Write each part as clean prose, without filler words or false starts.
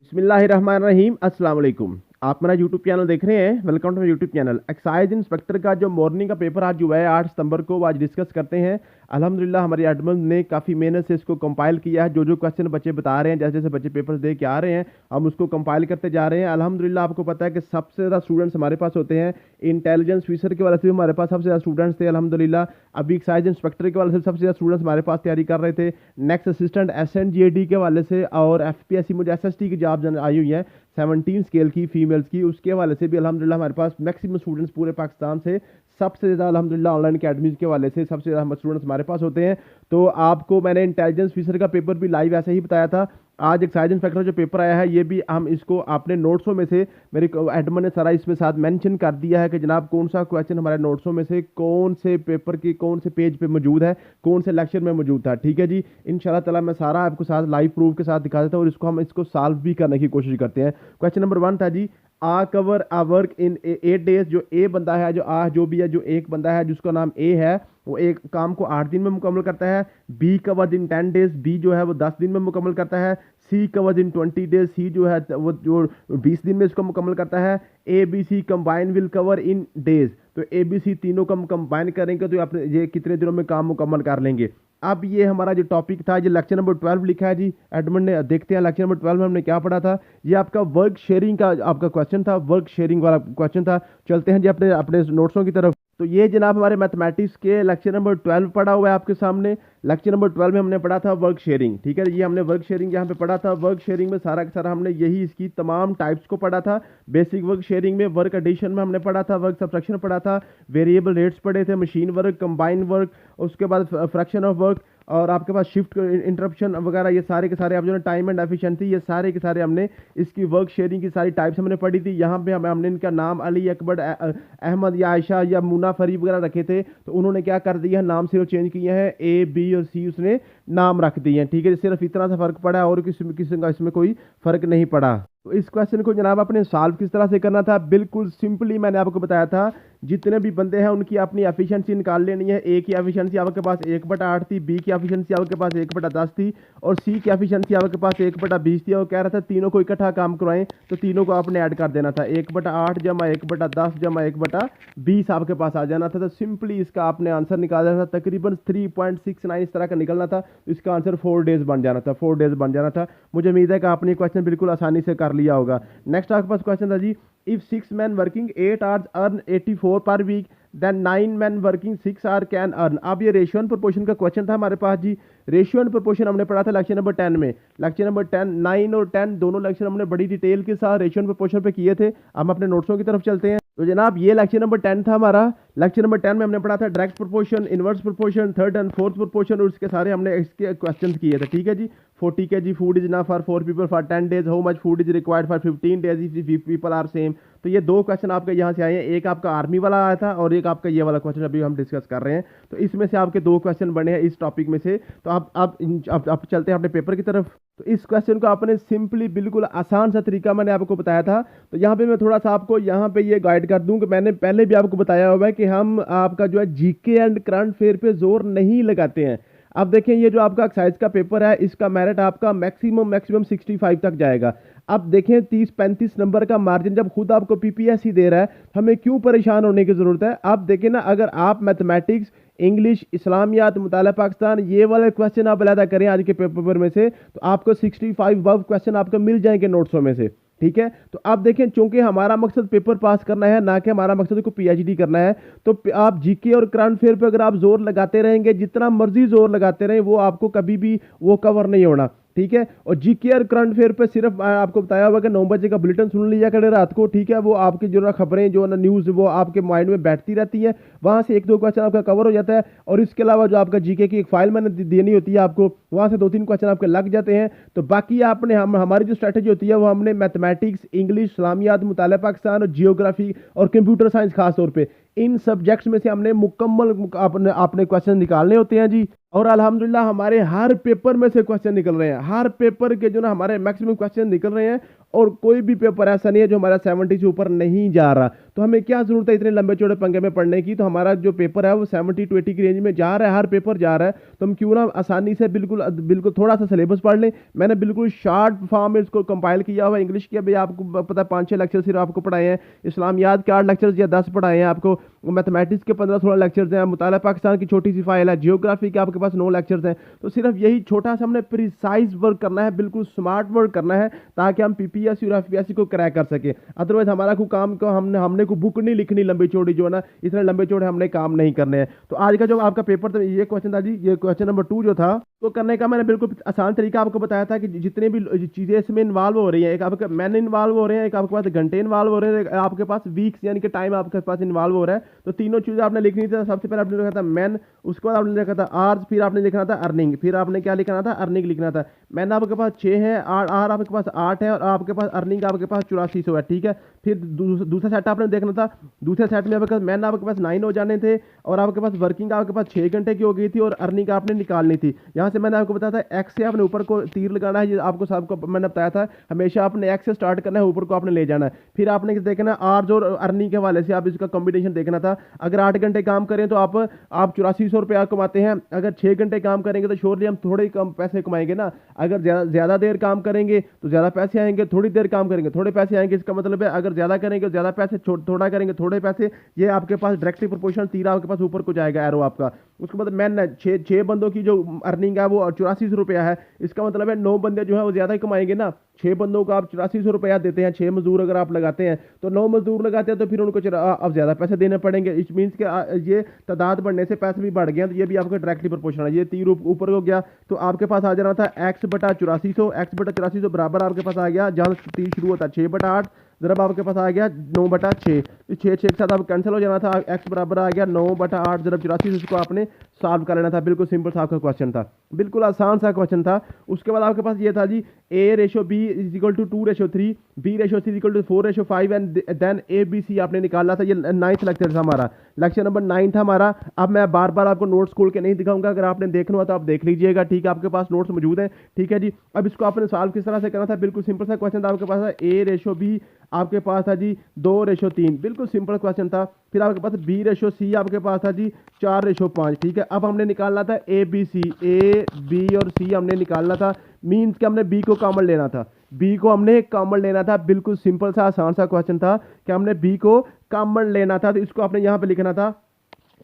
बिस्मिल्लाहिर्रहमानिर्रहीम। अस्सलाम वालेकुम। आप मेरा यूट्यूब चैनल देख रहे हैं। Welcome to my YouTube channel. Excise inspector का जो मॉर्निंग का पेपर आज हुआ है 8 सितंबर को, वो आज डिस्कस करते हैं। अल्हम्दुलिल्लाह हमारे एडमिन ने काफ़ी मेहनत से इसको कंपाइल किया है। जो जो क्वेश्चन बच्चे बता रहे हैं, जैसे जैसे बच्चे पेपर दे के आ रहे हैं, हम उसको कंपाइल करते जा रहे हैं। अल्हम्दुलिल्लाह आपको पता है कि सबसे ज़्यादा स्टूडेंट्स हमारे पास होते हैं। इंटेलिजेंस ऑफिसर के वाले से भी हमारे पास सबसे ज़्यादा स्टूडेंट्स थे अल्हम्दुलिल्लाह। अभी एक्साइज इंस्पेक्टर के वाले से सबसे ज़्यादा स्टूडेंट्स हमारे पास तैयारी कर रहे थे। नेक्स्ट असिस्टेंट SNGAD के वाले से और FPSC मुझे SST की जॉब आई हुई है 17 स्केल की फीमेल्स की, उसके वाले से भी अल्हम्दुलिल्लाह हमारे पास मैक्सिमम स्टूडेंट्स पूरे पाकिस्तान से सबसे ज़्यादा अल्हम्दुलिल्लाह ऑनलाइन अकेडमीज के वाले से सबसे ज़्यादा स्टूडेंट्स हमारे पास होते हैं। तो आपको मैंने इंटेलिजेंस ऑफिसर का पेपर भी लाइव ऐसे ही बताया था। आज एक्साइज इंस्पेक्टर जो पेपर आया है, ये भी हम इसको अपने नोट्सों में से मेरे एडमिन ने सारा इसमें साथ मेंशन कर दिया है कि जनाब कौन सा क्वेश्चन हमारे नोट्सों में से कौन से पेपर की कौन से पेज पे मौजूद है, कौन से लेक्चर में मौजूद था। ठीक है जी, इंशाल्लाह ताला मैं सारा आपको साथ लाइव प्रूफ के साथ दिखा देता हूँ और इसको हम इसको सॉल्व भी करने की कोशिश करते हैं। क्वेश्चन नंबर 1 था जी, A cover a work in 8 days. जो ए बंदा है, जो भी है, जो एक बंदा है जिसका नाम ए है, वो एक काम को 8 दिन में मुकम्मल करता है। B covered in 10 days. B जो है वो 10 दिन में मुकम्मल करता है। सी कवर्ड इन 20 डेज। सी जो है वो जो 20 दिन में इसको मुकम्मल करता है। A B C combine will cover in days. तो ए बी सी तीनों को हम कंबाइन करेंगे तो अपने ये कितने दिनों में काम मुकम्मल कर लेंगे। अब ये हमारा जो टॉपिक था, ये लेक्चर नंबर 12 लिखा है जी एडमिन ने। देखते हैं लेक्चर नंबर 12 में हमने क्या पढ़ा था। ये आपका वर्क शेयरिंग का आपका क्वेश्चन था, वर्क शेयरिंग वाला क्वेश्चन था। चलते हैं जी अपने अपने नोट्सों की तरफ। तो ये जनाब हमारे मैथमेटिक्स के लेक्चर नंबर 12 पढ़ा हुआ है आपके सामने। लेक्चर नंबर 12 में हमने पढ़ा था वर्क शेयरिंग। ठीक है, ये हमने वर्क शेयरिंग यहाँ पे पढ़ा था। वर्क शेयरिंग में सारा का सारा हमने यही इसकी तमाम टाइप्स को पढ़ा था। बेसिक वर्क शेयरिंग में वर्क एडिशन में हमने पढ़ा था, वर्क सब्ट्रैक्शन पढ़ा था, वेरिएबल रेट्स पढ़े थे, मशीन वर्क, कंबाइन वर्क, उसके बाद फ्रैक्शन ऑफ वर्क, और आपके पास शिफ्ट इंटरप्शन वगैरह, ये सारे के सारे आप जो है टाइम एंड एफिशिएंसी, ये सारे के सारे हमने इसकी वर्क शेयरिंग की सारी टाइप्स हमने पढ़ी थी। यहाँ पे हमने इनका नाम अली, अकबर, अहमद या आयशा या मुना, फरीब वगैरह रखे थे, तो उन्होंने क्या कर दिया, नाम सिर्फ चेंज किए हैं, ए बी और सी उसने नाम रख दिए हैं। ठीक है, सिर्फ इतना सा फर्क पड़ा और किसी का इसमें कोई फर्क नहीं पड़ा। तो इस क्वेश्चन को जनाब आपने सॉल्व किस तरह से करना था, बिल्कुल सिंपली मैंने आपको बताया था। जितने भी बंदे हैं उनकी अपनी एफिशिएंसी निकाल लेनी है। ए की एफिशिएंसी आपके पास 1/8 थी, बी की एफिशिएंसी आपके पास 1/10 थी, और सी की एफिशिएंसी आपके पास 1/20 थी। और कह रहा था तीनों को इकट्ठा काम करवाएं, तो तीनों को आपने ऐड कर देना था। 1/8 जमा 1/10 जमा 1/20 आपके पास आ जाना था। तो सिंपली इसका आपने आंसर निकालना था, तकरीबन 3.69 इस तरह का निकलना था। इसका आंसर 4 डेज बन जाना था, 4 डेज बन जाना था। मुझे उम्मीद है कि आपने क्वेश्चन बिल्कुल आसानी से कर लिया होगा। नेक्स्ट आपके पास क्वेश्चन था जी, if 6 men working 8 hours earn 84 per week, then 9 men working 6 hour can earn। अब ये रेशियो एंड प्रोपोर्शन का क्वेश्चन था हमारे पास जी। रेशियो एंड प्रोपोर्शन हमने पढ़ा था लेक्चर नंबर 10 में। लेक्चर नंबर 10, 9 और 10 दोनों लेक्चर हमने बड़ी डिटेल के साथ रेशियो एंड प्रोपोर्शन पे किए थे। हम अपने नोट्सों की तरफ चलते हैं। तो जनाब ये लेक्चर नंबर 10 था हमारा। लेक्चर नंबर 10 में हमने पढ़ा था direct proportion, inverse proportion, third and fourth proportion, और इसके सारे हमने इसके क्वेश्चन किए थे। ठीक है जी, 40 kg फूड इज ना for 4 people for 10 days, how much food is required for 15 days if people are same. तो ये दो क्वेश्चन आपके यहाँ से आए हैं, एक आपका आर्मी वाला आया था और एक आपका ये वाला क्वेश्चन अभी हम डिस्कस कर रहे हैं। तो इसमें से आपके दो क्वेश्चन बने हैं इस टॉपिक में से। तो आप चलते हैं अपने पेपर की तरफ। तो इस क्वेश्चन को आपने सिंपली बिल्कुल आसान सा तरीका मैंने आपको बताया था। तो यहाँ पे मैं थोड़ा सा आपको यहाँ पे ये गाइड कर दूं कि मैंने पहले भी आपको बताया हुआ है कि हम आपका जो है जीके एंड करंट अफेयर पे जोर नहीं लगाते हैं। अब देखें, ये जो आपका एक्साइज का पेपर है, इसका मेरिट आपका मैक्सिमम 65 तक जाएगा। अब देखें 30-35 नंबर का मार्जिन जब खुद आपको पीपीएससी दे रहा है, हमें क्यों परेशान होने की जरूरत है। अब देखें ना, अगर आप मैथमेटिक्स, इंग्लिश, इस्लामियात, मुताला पाकिस्तान, ये वाले क्वेश्चन आप अलहदा करें आज के पेपर में से, तो आपको 65 वर्ब क्वेश्चन आपको मिल जाएंगे नोट्सों में से। ठीक है, तो आप देखें, चूंकि हमारा मकसद पेपर पास करना है, ना कि हमारा मकसद को पीएचडी करना है, तो आप जीके और करंट अफेयर पे अगर आप जोर लगाते रहेंगे, जितना मर्जी जोर लगाते रहें, वो आपको कभी भी वो कवर नहीं होना। ठीक है, और जीके और करंट अफेयर पे सिर्फ आपको बताया हुआ कि 9 बजे का बुलेटिन सुन लिया करें रात को। ठीक है, वो आपकी जो ना खबरें, जो ना न्यूज़, वो आपके माइंड में बैठती रहती है, वहाँ से 1-2 क्वेश्चन आपका कवर हो जाता है। और इसके अलावा जो आपका जीके की एक फाइल मैंने देनी होती है आपको, वहाँ से 2-3 क्वेश्चन आपके लग जाते हैं। तो बाकी आपने हमारी जो स्ट्रैटेजी होती है, वो हमने मैथमेटिक्स, इंग्लिश, इस्लामियात, मुताला पाकिस्तान और जियोग्राफी और कंप्यूटर साइंस खास तौर पे, इन सब्जेक्ट्स में से हमने मुकम्मल अपने क्वेश्चन निकालने होते हैं जी। और अल्हम्दुलिल्लाह हमारे हर पेपर में से क्वेश्चन निकल रहे हैं, हर पेपर के जो ना हमारे मैक्सिमम क्वेश्चन निकल रहे हैं। और कोई भी पेपर ऐसा नहीं है जो हमारा 70 से ऊपर नहीं जा रहा। तो हमें क्या जरूरत है इतने लंबे चौड़े पंगे में पढ़ने की? तो हमारा जो पेपर है वो 70 to 80 की रेंज में जा रहा है, हर पेपर जा रहा है, तो हम क्यों ना आसानी से बिल्कुल बिल्कुल थोड़ा सा सिलेबस पढ़ लें। मैंने बिल्कुल शार्ट फॉर्म में इसको कंपाइल किया हुआ है इंग्लिश के। भाई आपको पता है 5-6 लेक्चर सिर्फ आपको पढ़ाए हैं, इस्लामियात के 8 लेक्चर्स या 10 पढ़ाए हैं आपको, मैथमेटिक्स के 15-16 लेक्चर्स हैं, मुताला पाकिस्तान की छोटी सी फाइल है, जियोग्राफी के आपके पास 9 लेक्चर्स हैं। तो सिर्फ यही छोटा सा हमने प्रिसाइज वर्क करना है, बिल्कुल स्मार्ट वर्क करना है, ताकि हम पीपीएससी और एफपीएससी को क्रैक कर सके। अदरवाइज हमारा कोई काम को हमने को बुक नहीं लिखनी लंबी चौड़ी, जो है ना इतने लंबे चौड़े हमने काम नहीं करने हैं। तो आज का जो आपका पेपर था, ये क्वेश्चन था जी, ये क्वेश्चन नंबर 2 जो था, तो करने का मैंने बिल्कुल आसान तरीका आपको बताया था कि जितने भी चीज़ें इसमें इन्वॉल्व हो रही हैं, एक आपके मैन इन्वॉल्व हो रहे हैं, एक आपके पास घंटे इन्वॉल्व हो रहे हैं, एक आपके पास वीक्स यानी कि टाइम आपके पास इन्वॉल्व हो रहा है। तो तीनों चीज़ें आपने लिखनी थी। सबसे पहले आपने लिखा था मैन, उसके बाद आपने लिखा था आर्स, फिर आपने लिखना था अर्निंग, फिर आपने क्या लिखना था? अर्निंग लिखना था। मैन आपके पास 6 है, आर आपके पास 8 है, और आपके पास अर्निंग आपके पास 8400 है, ठीक है। फिर दूसरा सेट आपने देखना था। दूसरे सेट में आपके पास मैन आपके पास 9 हो जाने थे, और आपके पास वर्किंग आपके पास 6 घंटे की हो गई थी, और अर्निंग आपने निकालनी थी। यहाँ से मैंने आपको बताया था एक्स से आपने ऊपर को तीर लगाना है, ये आपको सबको मैंने बताया था, हमेशा आपने एक्स से स्टार्ट करना है, ऊपर को आपने ले जाना है। फिर आपने देखना आर्स और अर्निंग के हवाले से आप इसका कॉम्बिनेशन देखना था। अगर 8 घंटे काम करें तो आप 8400 रुपया कमाते हैं। अगर 6 घंटे काम करेंगे तो श्योरली हम थोड़े ही कम पैसे कमाएंगे ना। अगर ज़्यादा देर काम करेंगे तो ज़्यादा पैसे आएंगे, थोड़ी देर काम करेंगे थोड़े पैसे आएंगे। इसका मतलब है अगर ज़्यादा करेंगे तो ज़्यादा पैसे, थोड़ा करेंगे थोड़े पैसे। ये आपके पास डायरेक्टली प्रोपोर्शनल तीर आपके पास ऊपर को जाएगा, एरो आपका। उसके बाद मैन 6 बंदों की जो अर्निंग है वो 8400 रुपया है। इसका मतलब है 9 बंदे जो है वो ज़्यादा ही कमाएंगे ना। 6 बंदों को आप 8400 रुपया देते हैं, 6 मजदूर अगर आप लगाते हैं तो 9 मजदूर लगाते हैं, तो फिर उनको अब ज़्यादा पैसे देने पड़ेंगे। इट मीन्स कि ये तादाद बढ़ने से पैसे भी बढ़ गए हैं, तो ये भी आपका डायरेक्टली प्रोपोर्शनल है। ये तीर ऊपर हो गया तो आपके पास आ जाना था एक्स बटा 8400। एक्स बटा 8400 बराबर आपके पास आ गया, जहाँ तीर शुरू होता है 6 बटा 8, जब आपके पास आ गया 9 बटा 6। तो 6 के साथ आप कैंसिल हो जाना था। एक्स बराबर आ गया 9 बटा 8 जब 84, इसको आपने सॉल्व कर लेना था। बिल्कुल सिंपल सा आपका क्वेश्चन था, बिल्कुल आसान सा क्वेश्चन था। उसके बाद आपके पास ये था जी A/B is equal to 2/3, B/C is equal to 4/5 and then ABC आपने निकाला था। ये 9th लेक्चर था हमारा, लेक्चर नंबर 9 था हमारा। अब मैं बार बार आपको नोट्स खोल के नहीं दिखाऊंगा, अगर आपने देखना हो तो आप देख लीजिएगा, ठीक है। आपके पास नोट्स मौजूद हैं, ठीक है जी। अब इसको आपने सॉल्व किस तरह से करना था? बिल्कुल सिंपल सा क्वेश्चन था आपके पास। A/B आपके पास था जी 2/3, बिल्कुल सिंपल क्वेश्चन था। फिर आपके पास B/C आपके पास था जी 4/5, ठीक है। अब हमने निकालना था ABC, A, B और C हमने निकालना था। मीन्स कि हमने B को कॉमन लेना था, B को हमने कॉमन लेना था। बिल्कुल सिंपल सा आसान सा क्वेश्चन था कि हमने B को कॉमन लेना था। तो इसको आपने यहाँ पे लिखना था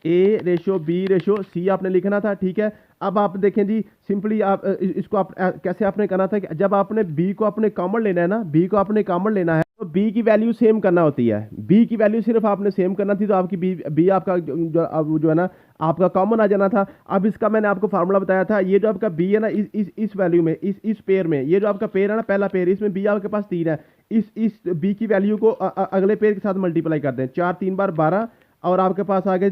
A/B/C आपने लिखना था, ठीक है। अब आप देखें जी, सिंपली आप इसको आप कैसे आपने करना था कि जब आपने B को अपने कॉमन लेना है ना, B को आपने कॉमन लेना है, तो B की वैल्यू सेम करना होती है। B की वैल्यू सिर्फ आपने सेम करना थी, तो आपकी B आपका जो है ना आपका कॉमन आ जाना था। अब इसका मैंने आपको फार्मूला बताया था। ये जो आपका B है ना, इस वैल्यू में, इस पेयर में, ये जो आपका पेयर है ना, पहला पेयर, इसमें B आपके पास 3 है। इस B की वैल्यू को अगले पेयर के साथ मल्टीप्लाई कर दें। 4 3 बार 12, और आपके पास आ गए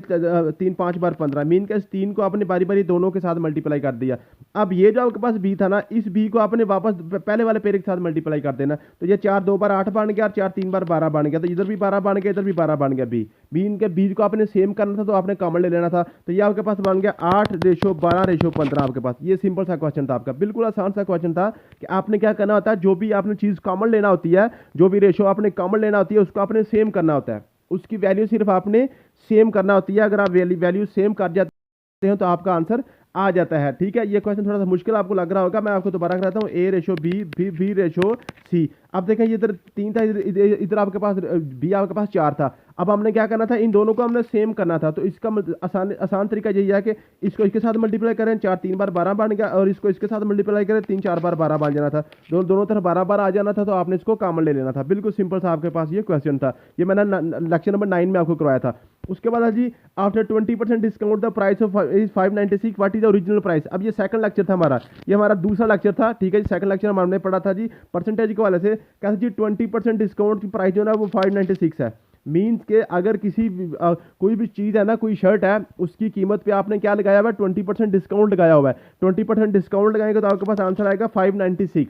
3 5 बार 15। मीन के इस 3 को आपने बारी बारी दोनों के साथ मल्टीप्लाई कर दिया। अब ये जो आपके पास B था ना, इस B को आपने वापस पहले वाले पेयर के साथ मल्टीप्लाई कर देना। तो ये 4 2 बार 8 बन गया, और 4 3 बार 12 बन गया। तो इधर भी 12 बन गया, इधर भी 12 बन गया। मीन के B को आपने सेम करना था, तो आपने कॉमन ले लेना था। तो ये आपके पास बन गया 8/12/15 आपके पास। ये सिंपल सा क्वेश्चन था आपका, बिल्कुल आसान सा क्वेश्चन था कि आपने क्या करना होता है, जो भी आपने चीज़ कॉमन लेना होती है, जो भी रेशो आपने कॉमन लेना होती है, उसको आपने सेम करना होता है। उसकी वैल्यू सिर्फ आपने सेम करना होती है। अगर आप वैल्यू सेम कर जाते हैं तो आपका आंसर आ जाता है, ठीक है। ये क्वेश्चन थोड़ा सा मुश्किल आपको लग रहा होगा, मैं आपको दोबारा कराता हूँ। A/B, B/C। अब देखें ये इधर 3 था, इधर आपके पास B आपके पास 4 था। अब हमने क्या करना था, इन दोनों को हमने सेम करना था। तो इसका आसान तरीका यही है कि इसको इसके साथ मल्टीप्लाई करें, 4 3 बार 12 बन गया, और इसको इसके साथ मल्टीप्लाई करें, 3 4 बार 12 बन जाना था। दोनों तरफ 12 बार आ जाना था, तो आपने इसको कॉमन ले लेना था। बिल्कुल सिंपल सा आपके पास ये क्वेश्चन था। ये मैंने लेक्चर नंबर 9 में आपको करवाया था। उसके बाद जी after 20% discount the price of is 596, what is the original price. अब ये सेकंड लेक्चर था हमारा, ये हमारा दूसरा लेक्चर था, ठीक है जी। सेकंड लेक्चर हमने पढ़ा था जी परसेंटेज के वाले से, कैसे जी 20% डिस्काउंट की प्राइस जो है वो 596 है। मीन्स के अगर किसी कोई भी चीज़ है ना, कोई शर्ट है, उसकी कीमत पे आपने क्या लगाया हुआ है, 20% डिस्काउंट लगाया हुआ है। 20% डिस्काउंट लगाएंगे तो आपके पास आंसर आएगा 596।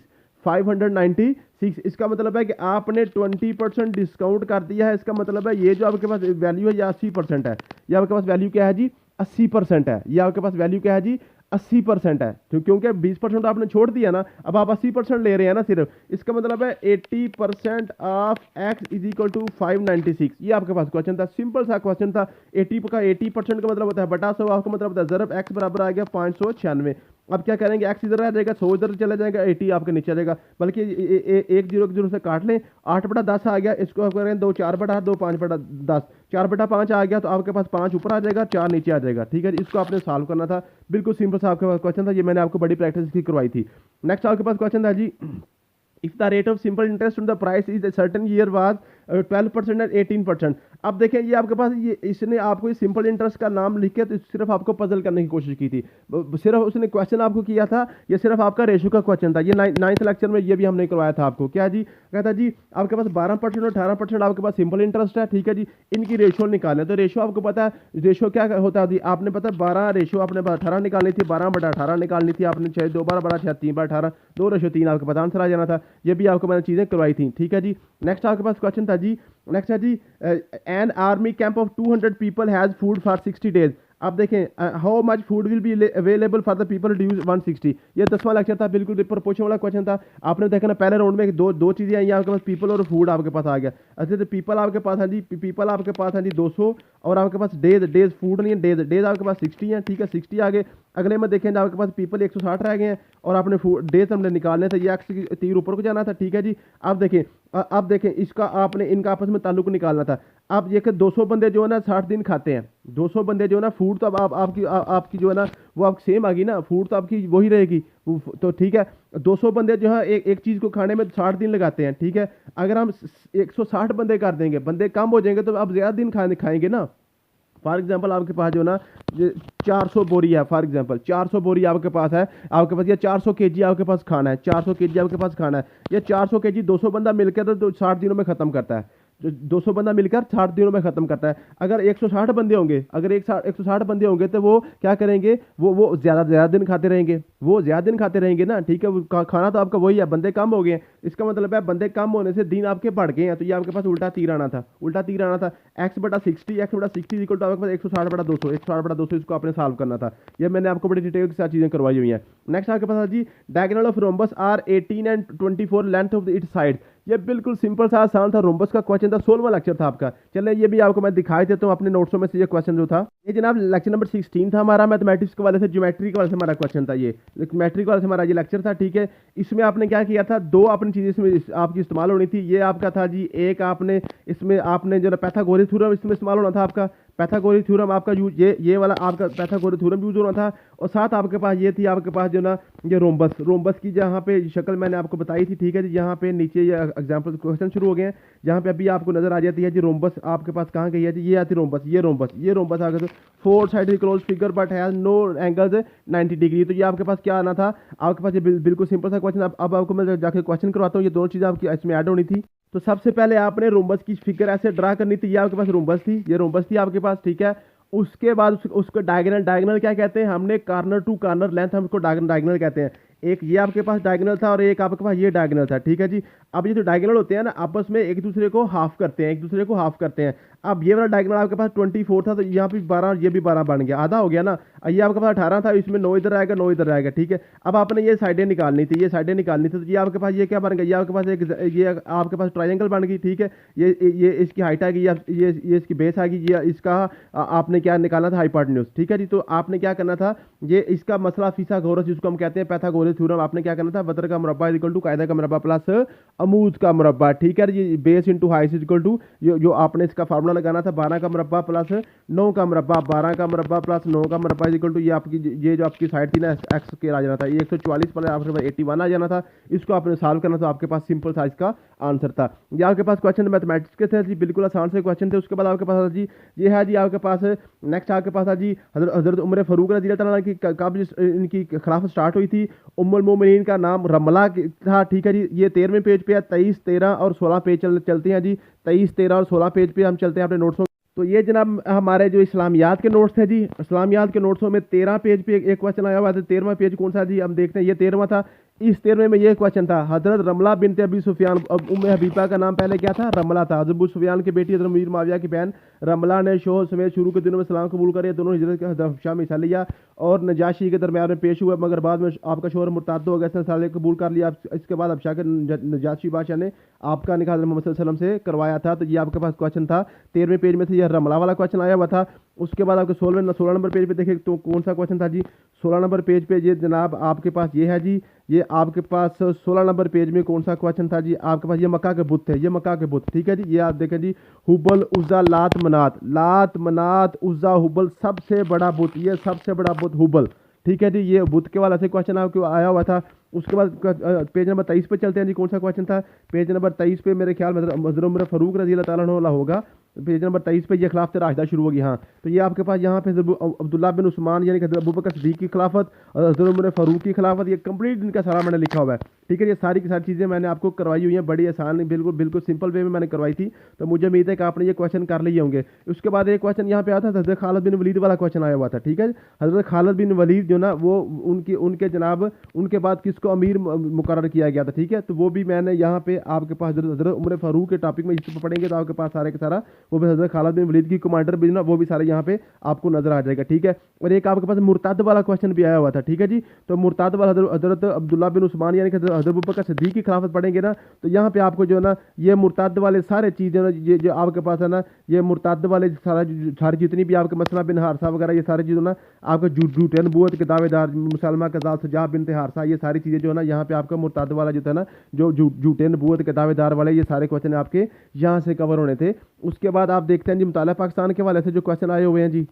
इसका मतलब है कि आपने 20% डिस्काउंट कर दिया है। इसका मतलब है ये जो आपके पास वैल्यू है ये 80% है। ये आपके पास वैल्यू क्या है जी, 80% है। ये आपके पास वैल्यू क्या है जी, 80% है, क्योंकि 20% आपने छोड़ दिया ना, अब आप 80% ले रहे हैं ना सिर्फ, इसका मतलब है 80% of x is equal to 596। ये आपके पास क्वेश्चन था, सिंपल सा क्वेश्चन था। 80% का मतलब होता है बटा 100, आपका मतलब होता है ज़रब x बराबर आ गया 596। अब क्या करेंगे, x इधर आ जाएगा, 100 इधर चला जाएगा, 80 आपके नीचे आ जाएगा, बल्कि एक जीरो से काट लें, 8/10 आ गया, इसको आप करें 2 4/8 2 5/10, 4/5 आ गया, तो आपके पास 5 ऊपर आ जाएगा, 4 नीचे आ जाएगा। ठीक है, इसको आपने सॉल्व करना था, बिल्कुल सिंपल सा आपके पास क्वेश्चन था, ये मैंने आपको बड़ी प्रैक्टिस की करवाई थी। नेक्स्ट आपके पास क्वेश्चन था जी, if the rate of simple interest on the price is certain year was 12% and 18%। अब देखें ये आपके पास, ये इसने आपको ये सिंपल इंटरेस्ट का नाम लिख के तो सिर्फ आपको पजल करने की कोशिश की थी, सिर्फ उसने क्वेश्चन आपको किया था, ये सिर्फ आपका रेशो का क्वेश्चन था। ये 9th लेक्चर में ये भी हमने करवाया था आपको, क्या जी, कहता जी आपके पास 12% और 18% आपके पास सिंपल इंटरेस्ट है। ठीक है जी, इनकी रेशो निकालें, तो रेशो आपको पता है रेशो क्या होता है जी, आपने पता 12 रेशो आपने 18 निकालनी थी, 12/18 निकालनी थी आपने, 6 2 12/6 3/18 2:3 आपके पास आंसर आ जाना था। ये भी आपको मैंने चीज़ें करवाई थी। ठीक है जी, नेक्स्ट आपके पास क्वेश्चन था जी, नेक्स्ट है जी, an army camp of 200 people has food for 60 days. अब देखें how much food will be available for the people dues 160। ये 10वां लेक्चर था, बिल्कुल प्रपोर्शन वाला क्वेश्चन था। आपने देखा ना पहले राउंड में दो चीज़ें आई, आपके पास पीपल और फूड आपके पास आ गया। अच्छा तो पीपल आपके पास है जी, पीपल आपके पास है जी 200, और आपके पास डेज फूड नहीं है, डेज आपके पास 60 है। ठीक है, 60 आ गए। अगले में देखें आपके पास पीपल 160 रह गए हैं, और आपने डेज हमने निकालने थे, ये एक्स की तीर ऊपर को जाना था। ठीक है जी, अब देखें इसका आपने इनका आपस में ताल्लुक निकालना था। अब ये कि 200 बंदे जो है ना 60 दिन खाते हैं, 200 बंदे जो है ना, फूड तो अब आपकी जो है ना वो आप सेम आ गई ना, फूड तो आपकी वही रहेगी। तो ठीक है, 200 बंदे जो है एक चीज़ को खाने में 60 दिन लगाते हैं। ठीक है, अगर हम 160 बंदे कर देंगे, बंदे कम हो जाएंगे, तो अब ज़्यादा दिन खाएंगे ना। फॉर एग्जाम्पल आपके पास जो ना 400 बोरी है, फॉर एग्जाम्पल 400 बोरी आपके पास है, आपके पास ये 400 केजी आपके पास खाना है, 400 केजी आपके पास खाना है। ये 400 केजी 200 बंदा मिलकर तो 60 दिनों में ख़त्म करता है, जो 200 बंदा मिलकर 60 दिनों में ख़त्म करता है। अगर 160 बंदे होंगे, अगर 160 बंदे होंगे, तो वो क्या करेंगे, वो ज़्यादा दिन खाते रहेंगे, वो ज़्यादा दिन खाते रहेंगे ना। ठीक है, वो खाना तो आपका वही है, बंदे कम हो गए हैं, इसका मतलब है बंदे कम होने से दिन आपके बढ़ गए हैं। तो ये आपके पास उल्टा तीर आना था, x/60 x/60 इक्वल टू आपके पास 160/200, 160/200 इसको आपने सॉल्व करना था। ये मैंने आपको बड़ी डिटेल के साथ चीज़ें करवाई हुई हैं। नेक्स्ट आपके पास जी, diagonal of rhombus are 18 and 24 length of its side. ये बिल्कुल सिंपल सा आसान था, रोम्बस का क्वेश्चन था, 16वां लेक्चर था आपका। चलिए ये भी आपको मैं दिखाई देता हूँ अपने नोट्सों में से। ये क्वेश्चन जो था ये जनाब लेक्चर नंबर 16 था हमारा, मैथमेटिक्स के वाले से, ज्योमेट्री के वाले से हमारा क्वेश्चन था, ये ज्योमेट्री के वाले से हमारा ये लेक्चर था। ठीक है, इसमें आपने क्या किया था, दो अपनी चीज़ें इसमें आपकी इस्तेमाल होनी थी। ये आपका था जी, एक आपने इसमें आपने जो ना पाइथागोरस थ्योरम इसमें इस्तेमाल होना था आपका, पाइथागोरस थ्योरम आपका यूज, ये वाला आपका पाइथागोरस थ्योरम यूज होना था। और साथ आपके पास ये थी आपके पास जो ना ये रोम्बस की जहाँ पे शक्ल मैंने आपको बताई थी। ठीक है जी, यहाँ पे नीचे ये एग्जाम्पल क्वेश्चन शुरू हो गए हैं, जहाँ पे अभी आपको नजर आ जाती है जी रोम्बस आपके पास कहाँ गई है जी, ये आती रोम्बस, ये रोम्बस आ गया। तो 4 side close figure but has no angles 90 degree. तो ये आपके पास क्या आना था, आपके पास ये बिल्कुल सिंपल सा क्वेश्चन। अब आपको मैं जाके क्वेश्चन करवाता हूँ, ये दोनों चीज़ें आपकी इसमें ऐड होनी थी। तो सबसे पहले आपने रोम्बस की फिगर ऐसे ड्रा करनी थी, ये आपके पास रोम्बस थी, ये रोम्बस थी आपके पास। ठीक है, उसके बाद उसको डायगोनल क्या कहते हैं, हमने कॉर्नर टू कॉर्नर लेंथ हम इसको डायगोनल कहते हैं। एक ये आपके पास डायगोनल था और एक आपके पास ये डायगोनल था। ठीक है जी, अब ये जो डायगोनल होते हैं ना आपस में एक दूसरे को हाफ करते हैं, अब ये वाला डायगोनल आपके पास 24 था, तो यहाँ पे 12, ये भी 12 बन गया, आधा हो गया ना। ये आपके पास 18 था, इसमें 9 इधर आएगा 9 इधर आएगा। ठीक है, अब आपने ये साइडें निकालनी थी, तो ये आपके पास ये क्या बन गया, ये आपके पास ये आपके पास ट्रायंगल बन गई। ठीक है, ये इसकी हाइट आएगी, ये इसकी बेस आएगी, ये इसका आपने क्या निकालना था, हाइपोटेन्यूज। ठीक है जी, तो आपने क्या करना था, ये इसका मसला फिसागोरस जिसको हम कहते हैं, पाइथागोरस थ्योरम, आपने क्या करना था, वक्र का मुरब्बा इक्वल टू कायदा का मुरब्बा प्लस अमूद का मुरब्बा। ठीक है जी, base into height equal to जो आपने इसका फार्मूला लगाना था, 12 का मुरब्बा प्लस 9 का मुरब्बा, 12 का मुरब्बा प्लस 9 का मुरब्बा इक्वल टू ये आपकी ये जो आपकी साइड थी ना एक्स के आ जाना था, ये 144 पर आपके पास 81 आ जाना था। इसको आपने सॉल्व करना था, आपके पास सिंपल साइज का आंसर था। ये आपके पास क्वेश्चन मैथमेटिक्स के थे जी, बिल्कुल आसान से क्वेश्चन थे। उसके बाद आपके पास जी ये है जी आपके पास नेक्स्ट आपके पास है जी हज़रत उमर फारूक रज़ी अल्लाह की कब इनकी खिलाफत स्टार्ट हुई थी। उम्मुल मोमिनीन का नाम रमला था। ठीक है जी, ये 13वें पेज पे है, 23, 13 और 16 पेज चलते हैं जी, 23, 13 और 16 पेज पे हम चलते हैं अपने नोट्सों। तो ये जनाब हमारे जो इस्लामियात के नोट्स थे जी, इस्लामियात के नोट्सों में 13 पेज पे एक क्वेश्चन आया हुआ था। 13वां पेज कौन सा जी, हम देखते हैं, ये 13वां था। इस 13वें में ये क्वेश्चन था, हजरत रमला बिनते अबी सुफियान, अब उम्मे हबीबा का नाम पहले क्या था, रमला था, हजरत अबू सुफियान की बेटी, हजरत मीर माविया की बहन रमला ने शोह समेत शुरू के दिनों में इस्लाम कबूल कर दोनों हिजरत के हबशा में हिस्सा लिया और नजाशी के दरमियान में पेश हुआ, मगर बाद में आपका शोहर मुर्ताद हो गया, इसने साले कबूल कर लिया। इसके बाद हबशा के नजाशी बादशाह ने आपका निकाह मोहम्मद सल्लल्लाहु अलैहि वसल्लम से करवाया था। तो ये आपके पास क्वेश्चन था 13वें पेज में से, यह रमला वाला क्वेश्चन आया हुआ था। उसके बाद आपके 16 नंबर पेज पे देखें तो कौन सा क्वेश्चन था जी, 16 नंबर पेज पे ये जनाब आपके पास ये है जी, ये आपके पास 16 नंबर पेज में कौन सा क्वेश्चन था जी, आपके पास ये मक्का के बुत थे, ये मक्का के बुत, ठीक है जी। ये आप देखें जी, हुबल उज़्ज़ा लात मनात, लात मनात उज़्ज़ा हुबल, सबसे बड़ा बुत, ये सबसे बड़ा बुत हुबल, ठीक है जी। ये बुत के वाला से क्वेश्चन आपको आया हुआ था। उसके बाद पेज नंबर 23 पे चलते हैं जी, कौन सा क्वेश्चन था, पेज नंबर 23 पे मेरे ख्याल में हज़रत उमर फारूक रज़ी अल्लाह ताला अन्हु होगा, पेज नंबर 23 पे ये खिलाफत राशिदा शुरू होगी। हाँ, तो ये आपके पास यहाँ पे अब्दुल्ला बिन उस्मान यानी कि हज़रत अबू बकर सिद्दीक़ की खिलाफत, हज़रत उमर फारूक की खिलाफत, ये कंप्लीट इनका सारा मैंने लिखा हुआ है, ठीक है। ये सारी की सारी चीज़ें मैंने आपको करवाई हुई हैं, बड़ी आसान, बिल्कुल बिल्कुल सिंपल वे में मैंने करवाई थी। तो मुझे उम्मीद है कि आपने ये क्वेश्चन कर लिए होंगे। उसके बाद एक क्वेश्चन यहाँ पे आता था, हज़रत खालिद बिन वलीद वाला क्वेश्चन आया हुआ था, ठीक है। हज़रत खालिद बिन वलीद जो ना वो उनके जनाब उनके बाद किसको अमीर मुकर्रर किया गया था, ठीक है। तो वो भी मैंने यहाँ पे आपके पास हज़रत उमर फारूक के टॉपिक में इस पर पढ़ेंगे तो आपके पास सारे का सारा वो भी हज़रत खालिद बिन वलीद की कमांडर भी ना वो भी सारे यहाँ पे आपको नजर आ जाएगा, ठीक है। और एक आपके पास मुर्ताद वाला क्वेश्चन भी आया हुआ था, ठीक है जी। तो मुर्ताद वाला हज़रत अब्दुल्ला बिन उस्मान यानी कि हज़रत अबू बकर सिद्दीक़ की खिलाफत पढ़ेंगे ना, तो यहाँ पे आपको जो है ना ये मुर्ताद वाले सारे चीज़ें ना ये जो आपके पास है ना, ये मुर्ताद वाले सारी जितनी भी आपके मसला बिन हारसा वगैरह ये सारी चीज़ें ना आपके झूठे नबूवत के दावेदार मुसलमा कज़ाल सजा बिन हारसा, ये सारी चीज़ें जो है ना यहाँ पे आपका मुर्ताद वाला जो था ना, जो झूठे नबूवत के दावेदार वाले, ये सारे क्वेश्चन आपके यहाँ से कवर होने थे। उसके बाद आप देखते हैं जी मुताला पाकिस्तान के वाले से जो क्वेश्चन आए हुए हैं जी,